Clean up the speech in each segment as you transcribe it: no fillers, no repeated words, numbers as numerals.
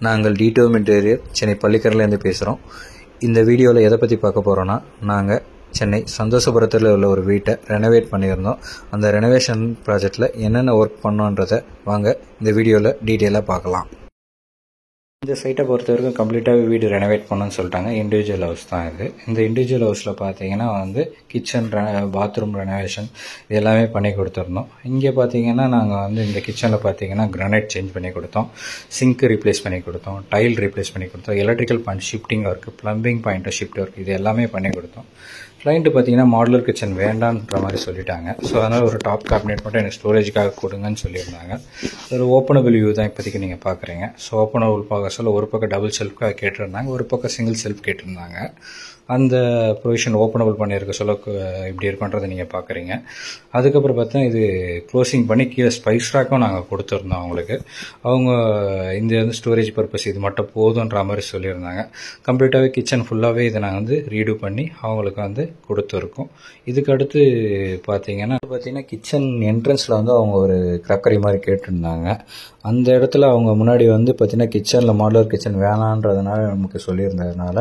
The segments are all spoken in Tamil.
நாங்கள் டிடிஓ இன்டீரியர் சென்னை பள்ளிக்கரையிலேருந்து பேசுகிறோம். இந்த வீடியோவில் எதை பற்றி பார்க்க போகிறோன்னா, நாங்கள் சென்னை சந்தோஷபுரத்தில் உள்ள ஒரு வீட்டை ரெனோவேட் பண்ணியிருந்தோம். அந்த ரெனோவேஷன் ப்ராஜெக்டில் என்னென்ன ஒர்க் பண்ணோன்றதை வாங்க இந்த வீடியோவில் டீட்டெயிலாக பார்க்கலாம். இந்த சைட்டை பொறுத்த வரைக்கும் கம்ப்ளீட்டாகவே வீடு ரெனோவேட் பண்ணணும்னு சொல்லிட்டாங்க. இண்டிவிஜுவல் ஹவுஸ் தான் இது. இந்த இண்டிவிஜுவல் ஹவுஸில் பார்த்தீங்கன்னா கிச்சன் பாத்ரூம் ரெனோவேஷன் இது எல்லாமே பண்ணி கொடுத்துருந்தோம். இங்கே பார்த்தீங்கன்னா நாங்கள் இந்த கிச்சனில் பார்த்தீங்கன்னா கிரானைட் சேஞ்ச் பண்ணி கொடுத்தோம், சிங்க் ரீப்ளேஸ் பண்ணி கொடுத்தோம், டைல் ரீப்ளேஸ் பண்ணி கொடுத்தோம், electrical point shifting work, plumbing point shift work இது எல்லாமே பண்ணி கொடுத்தோம். கிளைண்ட்டு பார்த்தீங்கன்னா மாடுலர் கிச்சன் வேண்டான்ற மாதிரி சொல்லிட்டாங்க. ஸோ அதனால் ஒரு டாப் கேபினெட் மட்டும் எனக்கு ஸ்டோரேஜுக்காக கொடுங்கன்னு சொல்லியிருந்தாங்க. ஒரு ஓப்பனபிள் வியூ தான் இப்போதைக்கு நீங்கள் பார்க்குறீங்க. ஸோ ஓப்பனபிள் பார்க்க சொல்ல ஒரு பக்கம் டபுள் செல்ஃப்காக கேட்டிருந்தாங்க, ஒரு பக்கம் சிங்கிள் செல்ஃப் கேட்டிருந்தாங்க. அந்த ப்ரொவிஷன் ஓப்பனபிள் பண்ணியிருக்க சொல்ல இப்படி இருக்குன்றதை நீங்கள் பார்க்குறீங்க. அதுக்கப்புறம் பார்த்தா இது க்ளோசிங் பண்ணி கீழே ஸ்பைஸ் ரேக்கும் நாங்கள் கொடுத்துருந்தோம் அவங்களுக்கு. அவங்க இந்த ஸ்டோரேஜ் பர்பஸ் இது மட்டும் போதுன்ற மாதிரி சொல்லியிருந்தாங்க. கம்ப்ளீட்டாகவே கிச்சன் ஃபுல்லாகவே இதை நாங்கள் ரீடு பண்ணி அவங்களுக்கு கொடுத்துருக்கோம். இதுக்கு அடுத்து பார்த்தீங்கன்னா கிச்சன் என்ட்ரன்ஸில் அவங்க ஒரு கிராக்கரி மாதிரி கேட்டிருந்தாங்க. அந்த இடத்துல அவங்க முன்னாடி பார்த்தீங்கன்னா கிச்சனில் மாடுலர் கிச்சன் வேணான்றதுனால நமக்கு சொல்லியிருந்ததுனால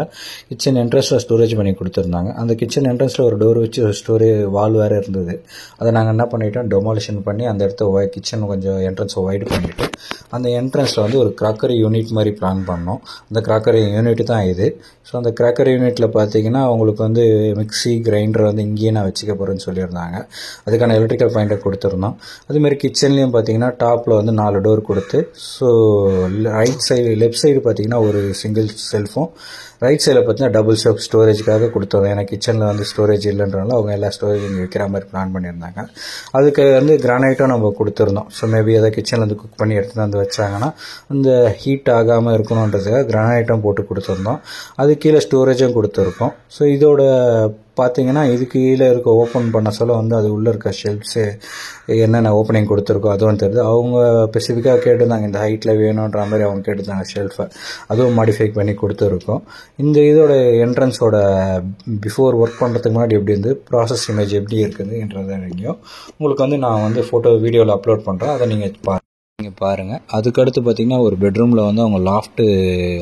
கிச்சன் என்ட்ரன்ஸில் ஸ்டோரேஜ் பண்ணி கொடுத்துருந்தாங்க. அந்த கிச்சன் என்ட்ரன்ஸில் ஒரு டோர் வச்சு ஒரு ஸ்டோரேஜ் வால் வேறு இருந்தது. அதை நாங்கள் என்ன பண்ணிட்டோம், டெமாலிஷன் பண்ணி அந்த இடத்த கிச்சன் கொஞ்சம் என்ட்ரன்ஸை வைடு பண்ணிவிட்டு அந்த என்ட்ரன்ஸில் ஒரு கிராக்கரி யூனிட் மாதிரி பிளான் பண்ணோம். அந்த கிராக்கரி யூனிட் தான் இது. ஸோ அந்த கிராக்கரி யூனிட்டில் பார்த்தீங்கன்னா அவங்களுக்கு மிக்சி கிரைண்டர் இங்கேயே நான் வச்சுக்க போகிறேன்னு சொல்லியிருந்தாங்க. அதுக்கான எலக்ட்ரிக்கல் பாயிண்ட்டை கொடுத்துருந்தோம். அதுமாதிரி கிச்சன்லேயும் பார்த்தீங்கன்னா டாப்பில் 4 டோர் கொடுத்து, ஸோ லெஃப்ட் சைடு பார்த்தீங்கன்னா ஒரு சிங்கிள் செல்ஃபும், ரைட் சைடில் பார்த்தீங்கன்னா டபுள் செல்ஃப் ஸ்டோரேஜுக்காக கொடுத்துருந்தோம். ஏன்னா கிச்சனில் ஸ்டோரேஜ் இல்லைன்றனால அவங்க எல்லா ஸ்டோரேஜ் இங்கே வைக்கிற மாதிரி பிளான் பண்ணியிருந்தாங்க. அதுக்கு கிரானைட்டும் நம்ம கொடுத்துருந்தோம். ஸோ மேபி எதாவது கிச்சனில் குக் பண்ணி எடுத்துகிட்டு வச்சாங்கன்னா அந்த ஹீட் ஆகாமல் இருக்கணுன்றதுக்காக கிரானைட்டும் போட்டு கொடுத்துருந்தோம். அது கீழே ஸ்டோரேஜும் கொடுத்துருக்கோம். ஸோ இதோட பார்த்தீங்கன்னா இதுக்கு கீழே இருக்க ஓப்பன் பண்ண சொல்ல அது உள்ளே இருக்க ஷெல்ஃப்ஸு என்னென்ன ஓப்பனிங் கொடுத்துருக்கோம் அதுவும் தெரியுது. அவங்க ஸ்பெசிஃபிக்காக கேட்டிருந்தாங்க, இந்த ஹைட்டில் வேணுன்ற மாதிரி அவங்க கேட்டிருந்தாங்க ஷெல்ஃபை. அதுவும் மாடிஃபை பண்ணி கொடுத்துருக்கோம். இந்த இதோட என்ட்ரன்ஸோட பிஃபோர் ஒர்க் பண்ணுறதுக்கு முன்னாடி எப்படி ப்ராசஸ் இமேஜ் எப்படி இருக்குதுன்றதையும் உங்களுக்கு நான் ஃபோட்டோ வீடியோவில் அப்லோட் பண்ணுறேன். அதை நீங்கள் பாருங்கள். அதுக்கடுத்து பார்த்தீங்கன்னா ஒரு பெட்ரூமில் அவங்க லாஃப்ட்டு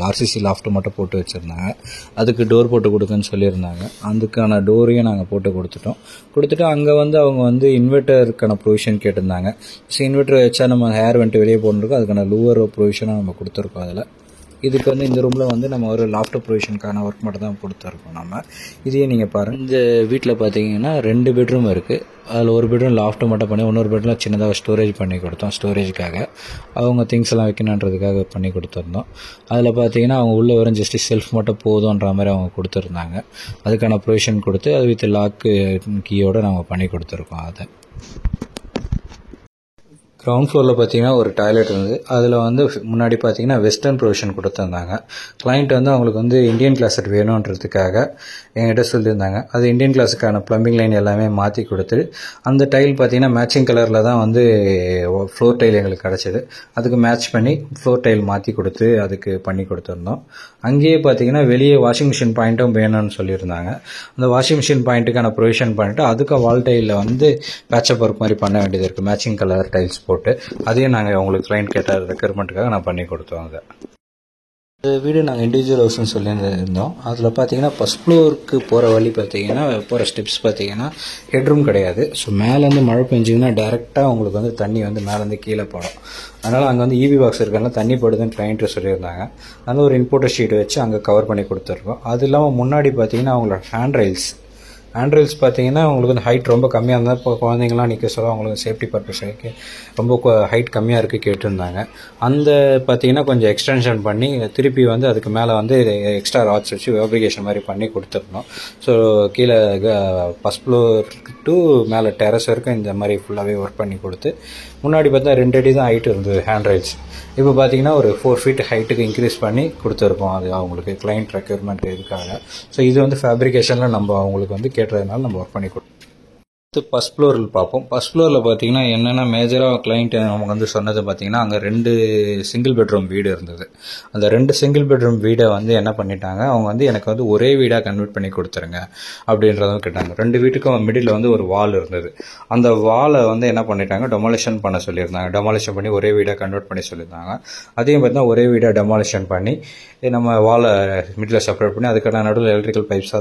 ஆர்சிசி லாஃப்ட்டு மட்டும் போட்டு வச்சுருந்தாங்க. அதுக்கு டோர் போட்டு கொடுக்குன்னு சொல்லியிருந்தாங்க. அதுக்கான டோரையும் நாங்கள் போட்டு கொடுத்துட்டு அங்கே அவங்க இன்வெர்ட்டருக்கான ப்ரொவிஷன் கேட்டிருந்தாங்க. ஸோ இன்வெர்ட்டர் வச்சா நம்ம ஹேர் வெண்ட் வெளியே போட்டுருக்கோம். அதுக்கான லூவர் ப்ரொவிஷனாக நம்ம கொடுத்துருக்கோம். அதில் இதுக்கு இந்த ரூமில் நம்ம ஒரு லாஃப்ட் ப்ரொவிஷனுக்கான ஒர்க் மட்டும் தான் கொடுத்துருக்கோம் நம்ம. இதையே நீங்கள் பாருங்கள். இந்த வீட்டில் பார்த்தீங்கன்னா 2 பெட்ரூம் இருக்குது. அதில் ஒரு பெட்ரூம் லாஃப்ட்டு மட்டும் பண்ணி, இன்னொரு பெட்ரூம் சின்னதாக ஸ்டோரேஜ் பண்ணி கொடுத்தோம். ஸ்டோரேஜுக்காக அவங்க திங்ஸ் எல்லாம் வைக்கணுன்றதுக்காக பண்ணி கொடுத்துருந்தோம். அதில் பார்த்தீங்கன்னா அவங்க உள்ளே வரும் ஜஸ்ட் செல்ஃப் மட்டும் போதுன்ற மாதிரி அவங்க கொடுத்துருந்தாங்க. அதுக்கான ப்ரொவிஷன் கொடுத்து அது வித் லாக்கு கீயோடு நம்ம பண்ணி கொடுத்துருக்கோம். அதை கிரவுண்ட் ஃப்ளோரில் பார்த்தீங்கன்னா ஒரு டாய்லெட் இருந்தது. அதில் முன்னாடி பார்த்தீங்கன்னா வெஸ்டர்ன் ப்ரொவிஷன் கொடுத்துருந்தாங்க. கிளைண்ட் அவங்களுக்கு இந்தியன் கிளாஸட் வேணுன்றதுக்காக என்கிட்ட சொல்லியிருந்தாங்க. அது இந்தியன் கிளாஸுக்கான ப்ளம்பிங் லைன் எல்லாமே மாற்றி கொடுத்து, அந்த டைல் பார்த்தீங்கன்னா மேட்சிங் கலரில் தான் ஃப்ளோர் டைல் எங்களுக்கு கிடச்சிது. அதுக்கு மேட்ச் பண்ணி ஃப்ளோர் டைல் மாற்றி கொடுத்து அதுக்கு பண்ணி கொடுத்துருந்தோம். அங்கேயே பார்த்தீங்கன்னா வெளியே வாஷிங் மிஷின் பாயிண்ட்டும் வேணும்னு சொல்லியிருந்தாங்க. அந்த வாஷிங் மிஷின் பாயிண்ட்டுக்கான ப்ரொவிஷன் பண்ணிட்டு அதுக்கு வால் டைலில் பேட்சப் ஒர்க் மாதிரி பண்ண வேண்டியது இருக்குது, மேட்சிங் கலர் டைல்ஸ் போட்டு. அதையும் நாங்கள் உங்களுக்கு கிளைண்ட் கேட்ட ரெக்யர்மெண்ட்டுக்காக நான் பண்ணி கொடுத்தோம். அதை வீடு நாங்கள் இண்டிவிஜுவல் ஹவுஸ்னு சொல்லியிருந்தோம். அதில் பார்த்தீங்கன்னா ஃபஸ்ட் ஃப்ளோருக்கு போகிற வழி பார்த்தீங்கன்னா போகிற ஸ்டெப்ஸ் பார்த்தீங்கன்னா ஹெட்ரூம் கிடையாது. ஸோ மேலேருந்து மழை பெஞ்சிங்கன்னா டேரெக்டாக உங்களுக்கு தண்ணி மேலேருந்து கீழே போடும். அதனால் அங்கே ஈவி பாக்ஸ் இருக்கனால தண்ணி போடுதுன்னு கிளைண்ட்டு சொல்லியிருந்தாங்க. அதனால் ஒரு இம்போர்ட்டர் ஷீட் வச்சு அங்கே கவர் பண்ணி கொடுத்துருக்கோம். அது இல்லாமல் முன்னாடி பார்த்தீங்கன்னா அவங்களோட ஹேண்ட் ரெயில்ஸ் பார்த்தீங்கன்னா உங்களுக்கு ஹைட் ரொம்ப கம்மியாக இருந்தால் இப்போ குழந்தைங்களாம் நிற்க சொல்ல அவங்களுக்கு சேஃப்டி பர்பஸுக்கு ரொம்ப ஹைட் கம்மியாக இருக்குது கேட்டிருந்தாங்க. அந்த பார்த்தீங்கன்னா கொஞ்சம் எக்ஸ்டென்ஷன் பண்ணி திருப்பி அதுக்கு மேலே எக்ஸ்ட்ரா ராட்ஸ் வச்சு ஃபேப்ரிகேஷன் மாதிரி பண்ணி கொடுத்துருந்தோம். ஸோ கீழே ஃபஸ்ட் ஃப்ளோர் டு மேலே டெரஸ் வரைக்கும் இந்த மாதிரி ஃபுல்லாகவே ஒர்க் பண்ணி கொடுத்து, முன்னாடி பார்த்தா 2 அடி தான் ஹைட் இருந்தது ஹேண்ட் ரெயில்ஸ். இப்போ பார்த்தீங்கன்னா ஒரு 4 ஃபீட் ஹைட்டுக்கு இன்க்ரீஸ் பண்ணி கொடுத்துருக்கோம். அது அவங்களுக்கு கிளைண்ட் ரெக்யர்மெண்ட் இதுக்காக. ஸோ இது ஃபேப்ரிகேஷனில் நம்ம அவங்களுக்கு கேட்டதுனால நம்ம ஒர்க் பண்ணி கொடுத்தோம். ஃபர்ஸ்ட் ஃப்ளோரில் பார்ப்போம். ஃபர்ஸ்ட் ஃப்ளோரில் பார்த்தீங்கன்னா என்னென்ன மேஜராக கிளைண்ட் நமக்கு வந்து சொன்னது பார்த்தீங்கன்னா, அங்கே 2 சிங்கிள் பெட்ரூம் வீடு இருந்தது. அந்த 2 சிங்கிள் பெட்ரூம் வீடை வந்து என்ன பண்ணிட்டாங்க, அவங்க வந்து எனக்கு வந்து ஒரே வீடாக கன்வெர்ட் பண்ணி கொடுத்துருங்க அப்படின்றதும் கேட்டாங்க. 2 வீட்டுக்கும் மிடில் வந்து ஒரு வால் இருந்தது. அந்த வாலை வந்து என்ன பண்ணிட்டாங்க, டெமாலிஷன் பண்ண சொல்லியிருந்தாங்க. டெமாலிஷன் பண்ணி ஒரே வீடாக கன்வெர்ட் பண்ணி சொல்லியிருந்தாங்க. அதையும் பார்த்தீங்கன்னா ஒரே வீடாக டெமாலிஷன் பண்ணி நம்ம வாலை மிடில் செப்பரேட் பண்ணி அதுக்கான நடுவில் எலக்ட்ரிக்கல் பைப்ஸ்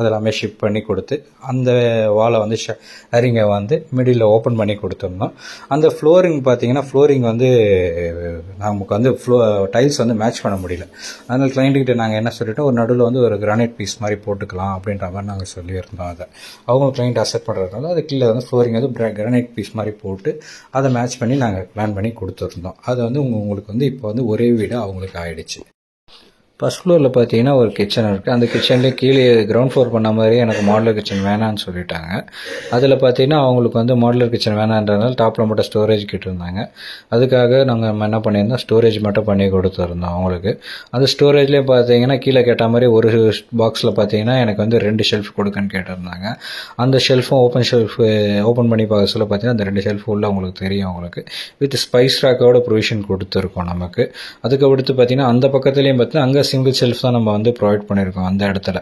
அதெல்லாமே ஷிப் பண்ணி கொடுத்து அந்த வாலை வந்து ஷேரிங்கை வந்து மிடில் ஓப்பன் பண்ணி கொடுத்துருந்தோம். அந்த ஃப்ளோரிங் பார்த்தீங்கன்னா ஃப்ளோரிங் வந்து நமக்கு வந்து டைல்ஸ் வந்து மேட்ச் பண்ண முடியல. அதனால் கிளைண்ட்டுக்கிட்ட நாங்கள் என்ன சொல்லிட்டோம், ஒரு நடுவில் வந்து ஒரு கிரானைட் பீஸ் மாதிரி போட்டுக்கலாம் அப்படின்ற மாதிரி நாங்கள் சொல்லியிருந்தோம். அதை அவங்க கிளைண்ட் அக்செப்ட் பண்ணுறதுனால அது கீழே வந்து ஃப்ளோரிங் வந்து கிரானைட் பீஸ் மாதிரி போட்டு அதை மேட்ச் பண்ணி நாங்கள் பிளான் பண்ணி கொடுத்துருந்தோம். அது வந்து உங்களுக்கு வந்து இப்போ வந்து ஒரே வீடு அவங்களுக்கு ஆயிடுச்சு. ஃபர்ஸ்ட் ஃப்ளோரில் பார்த்தீங்கன்னா ஒரு கிச்சன் இருக்குது. அந்த கிச்சன்லேயே கீழே கிரவுண்ட் ஃப்ளோர் பண்ண மாதிரி எனக்கு மாடுலர் கிச்சன் வேணான்னு சொல்லிட்டாங்க. அதில் பார்த்தீங்கன்னா அவங்களுக்கு வந்து மாடுலர் கிச்சன் வேணான்றதுனால டாப்பில் மட்டும் ஸ்டோரேஜ் கேட்டிருந்தாங்க. அதுக்காக நாங்கள் என்ன பண்ணியிருந்தோம், ஸ்டோரேஜ் மட்டும் பண்ணி கொடுத்துருந்தோம் அவங்களுக்கு. அந்த ஸ்டோரேஜ்லேயே பார்த்தீங்கன்னா கீழே கேட்ட மாதிரி ஒரு பாக்ஸில் பார்த்தீங்கன்னா எனக்கு வந்து 2 ஷெல்ஃப் கொடுக்குன்னு கேட்டிருந்தாங்க. அந்த ஷெல்ஃபும் ஓப்பன் பண்ணி பார்க்க சொல்ல பார்த்தீங்கன்னா அந்த 2 ஷெல்ஃப் உள்ள உங்களுக்கு தெரியும் உங்களுக்கு வித் ஸ்பைஸ் ரேக்கோட ப்ரொவிஷன் கொடுத்துருக்கோம் நமக்கு. அதுக்கு அடுத்து பார்த்தீங்கன்னா அந்த பக்கத்துலேயும் பார்த்தீங்கன்னா அங்கே சிங்கிள் ஷெல்ஃப் தான் நம்ம வந்து ப்ரொவைட் பண்ணியிருக்கோம் அந்த இடத்துல.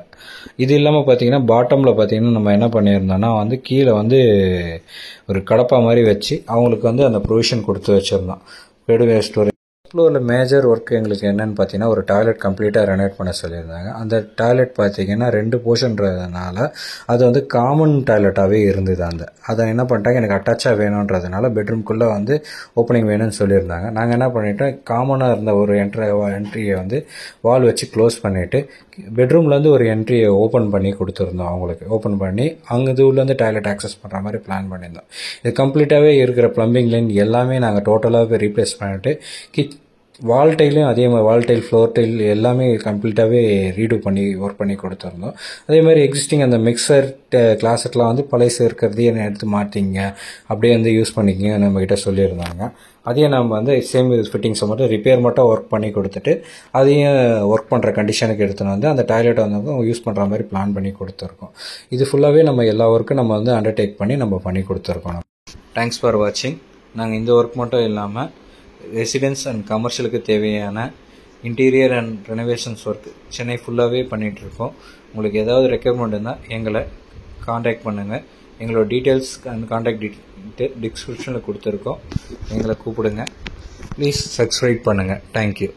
இது இல்லாமல் பார்த்தீங்கன்னா பாட்டமில் பார்த்தீங்கன்னா நம்ம என்ன பண்ணியிருந்தோம்னா வந்து கீழே வந்து ஒரு கடப்பா மாதிரி வச்சு அவங்களுக்கு வந்து அந்த ப்ரொவிஷன் கொடுத்து வச்சுருந்தோம். பெட் ஸ்டோரேஜ் ஃப்ளோரில் மேஜர் ஒர்க் எங்களுக்கு என்னென்னு பார்த்தீங்கன்னா ஒரு டாய்லெட் கம்ப்ளீட்டாக ரெனோவேட் பண்ண சொல்லியிருந்தாங்க. அந்த டாய்லெட் பார்த்தீங்கன்னா 2 போர்ஷன்றதுனால அது வந்து காமன் டாய்லெட்டாகவே இருந்தது. அதை என்ன பண்ணிட்டாங்க, எனக்கு அட்டாச்சாக வேணுன்றதுனால பெட்ரூம்குள்ளே வந்து ஓப்பனிங் வேணும்னு சொல்லியிருந்தாங்க. நாங்கள் என்ன பண்ணிட்டோம், காமனாக இருந்த ஒரு என்ட்ரியை வந்து வால் வச்சு க்ளோஸ் பண்ணிவிட்டு பெட்ரூம்லேருந்து ஒரு என்ட்ரியை ஓப்பன் பண்ணி கொடுத்துருந்தோம் அவங்களுக்கு. ஓப்பன் பண்ணி அங்கே இதுலேருந்து டாய்லெட் ஆக்சஸ் பண்ணுற மாதிரி பிளான் பண்ணியிருந்தோம். இது கம்ப்ளீட்டாகவே இருக்கிற ப்ளம்பிங் லைன் எல்லாமே நாங்கள் டோட்டலாகவே ரீப்ளேஸ் பண்ணிவிட்டு வால் டைலையும் அதே மாதிரி வால் டைல் ஃப்ளோர் டைல் எல்லாமே கம்ப்ளீட்டாகவே ரீடூ பண்ணி ஒர்க் பண்ணி கொடுத்துருந்தோம். அதே மாதிரி எக்ஸிஸ்டிங் அந்த மிக்சர் கிளாஸெட்லாம் வந்து பழைய இருக்கிறதையே எடுத்து மாற்றிங்க அப்படியே வந்து யூஸ் பண்ணிக்கிங்க நம்மக்கிட்ட சொல்லியிருந்தாங்க. அதையும் நம்ம வந்து சேம் ஃபிட்டிங்ஸை மட்டும் ரிப்பேர் மட்டும் ஒர்க் பண்ணி கொடுத்துட்டு அதையும் ஒர்க் பண்ணுற கண்டிஷனுக்கு எடுத்துன்னு வந்து அந்த டாய்லெட்டை வந்து யூஸ் பண்ணுற மாதிரி பிளான் பண்ணி கொடுத்துருக்கோம். இது ஃபுல்லாகவே நம்ம எல்லா ஒர்க்கும் நம்ம வந்து அண்டர்டேக் பண்ணி நம்ம பண்ணி கொடுத்துருக்கோம். தேங்க்ஸ் ஃபார் வாட்சிங். நாங்கள் இந்த ஒர்க் மட்டும் இல்லாமல் ரெசிடென்ஸ் அண்ட் கமர்ஷியலுக்கு தேவையான interior and renovations work Chennai ஃபுல்லாகவே பண்ணிகிட்ருக்கோம். உங்களுக்கு ஏதாவது ரெக்யர்மெண்ட் இருந்தால் எங்களை காண்டாக்ட் பண்ணுங்கள். எங்களோட டீட்டெயில்ஸ் அண்ட் காண்டாக்ட் டிஸ்கிரிப்ஷனில் கொடுத்துருக்கோம். எங்களை கூப்பிடுங்க. ப்ளீஸ் சப்ஸ்கிரைப் பண்ணுங்கள். தேங்க்யூ.